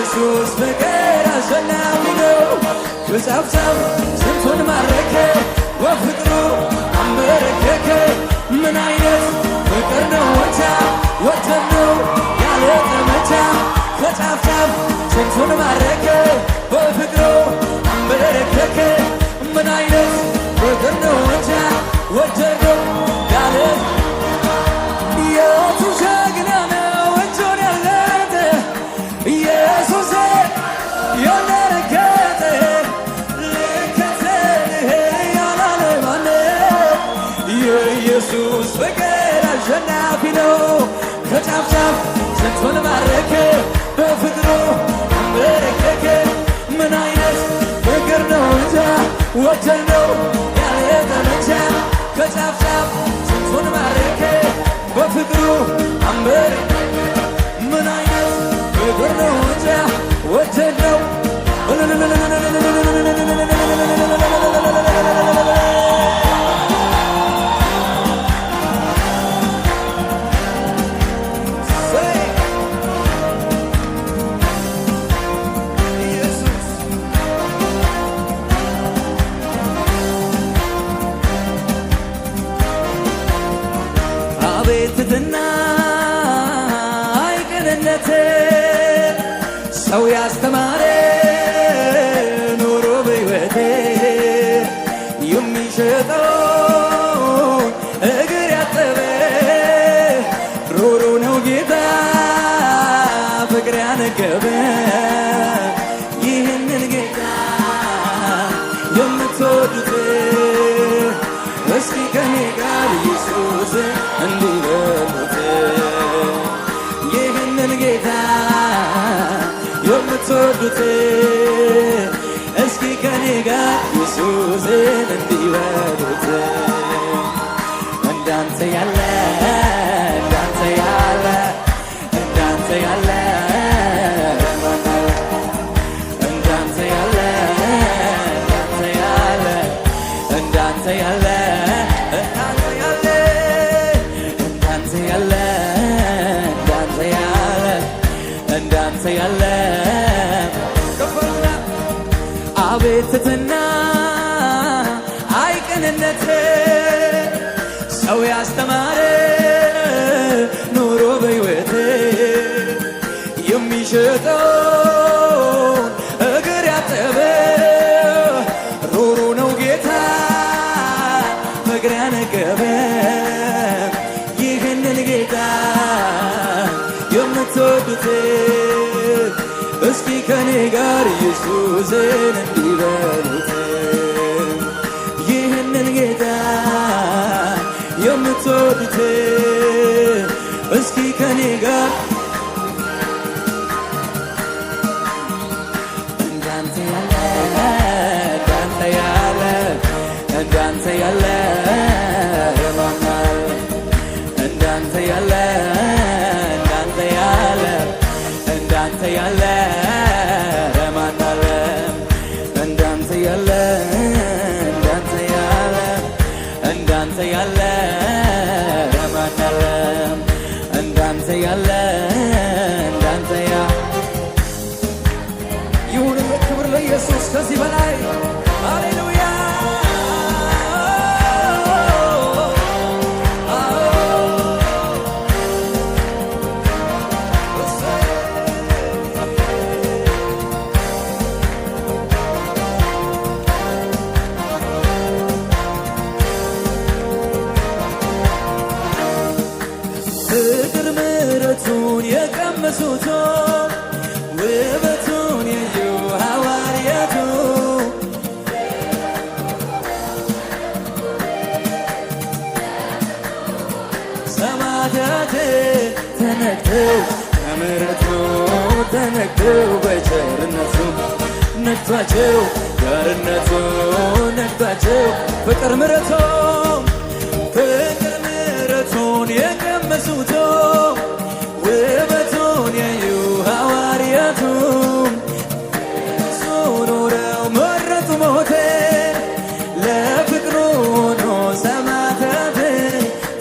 የኢየሱስ ፍቅር አሸናፊ ነው። ከጫፍ ጫፍ ስንቱን ማረከ በፍቅሩ አንበረከከ። ምን አይነት ፍቅር ነው ወቻ ወተን ነው ያለ ዘመቻ። ከጫፍ ጫፍ ስንቱን ማረከ በፍቅሩ አንበረከከ። ምን አይነት ፍቅር ነው ወቻ ወተን ነው ያለ ኢየሱስ ጀግና ነው እጁን ያለጠ ኢየሱስ ያለረከተ ልከተልህ ያላለ ማነው? የኢየሱስ ፍቅር አሸናፊ ነው። ከጫፍ ጫፍ ስንቱን ማረከ በፍቅሩ አንበረከከ። ምን አይነት ፍቅር ነው እንጃ ወደን ነው ያለ ዘመቻ። ከጫፍ ጫፍ ስንቱን ማረከ በፍቅሩ አንበረከከ። ምን አይነት ፍቅር ነው እንጃ ወደን ነው አቤትትና አይቅንነት ሰው ያስተማረ ኖሮ በሕይወቴ የሚሸጠው እግር ያጠበ ሮሮ ነው ጌታ ፍቅር ያነገበ። ይህንን ጌታ የምትወዱት እስኪ ከኔ ጋር ኢየሱስ እንዲበሉት። ይህንን ጌታ የምትወዱት እስኪ ከኔ ጋር ኢየሱስን እንዲበሉት። እንዳንተ ያለ እንዳንተ ያለ እንዳንተ ያለ እንዳንተ ያለ እንዳንተ ያለ እንዳንተ ያለ እንዳንተ ያለ አቤትትና አይቅንነት ሰው ያስተማረ ኑሮ በሕይወቴ የሚሸጠው እግር ያጠበ ሩሩ ነው ጌታ ፍቅር ያነገበ። ይህንን ጌታ የምትወዱት እስኪ ከኔ ጋር ኢየሱስን እንዲበሉት። ይህንን ጌታ የምትወዱት እስኪ ከኔ ጋር እንዳንተ ያለ እንዳንተ ያለ እንዳንተ ያለ ማናል እንዳንተ ያለ እንዳንተ ያለ እንዳንተ ያለ ማን አለ? እንዳንተ ያለ እንዳንተ ያለ እንዳንተ ያለ ማን አለ? እንዳንተ ያለ እንዳንተ ይሁን ክብር ለኢየሱስ ከዚህ በላይ ሃሌሉያ። ፍቅር ምሕረቱን የቀመሱት ውበቱን ያዩ ሐዋርያቱ ሰማዕታት ተነክተው ከምሕረቱ ተነክተው በቸርነቱ ነክቷቸው ቸርነቱ ነክቷቸው ፍቅር ምሕረቱን የቀመሱት ውበቱን ያዩ ሐዋርያቱ እሱ ኖረው መረጡ ሞትን ለፍቅሩ ሆኖ ሰማዕታት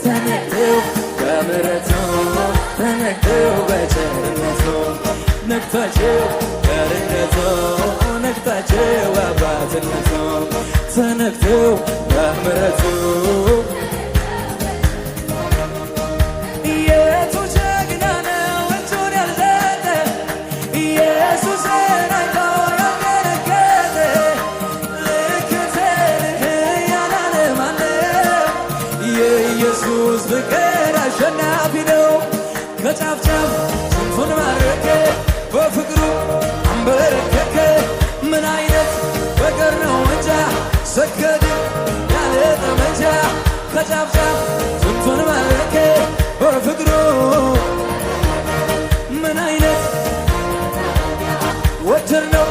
ተነክተው በምሕረቱ ተነክተው በቸርነቱ ነክቷቸው ቸርነቱ ነክታቸው አባትነቱ ተነክተው በምሕረቱ የቱ ጀግና ነው እጁን ያልሰጠ ኢየሱስን አይቶ ያልደነገጠ ልክተልህ ያላለ ማነው? የኢየሱስ ፍቅር አሸናፊ ነው። ከጫፍ ጫፍ ስንቱን ማረከ በፍቅሩ አንበረከከ። ምን አይነት ፍቅር ነው እንጃ ሰገድ ያለ ጠመንጃ ከጫፍ ጫፍ ስንቱን ማረከ በፍቅሩ ምን አይነት ወትር ነው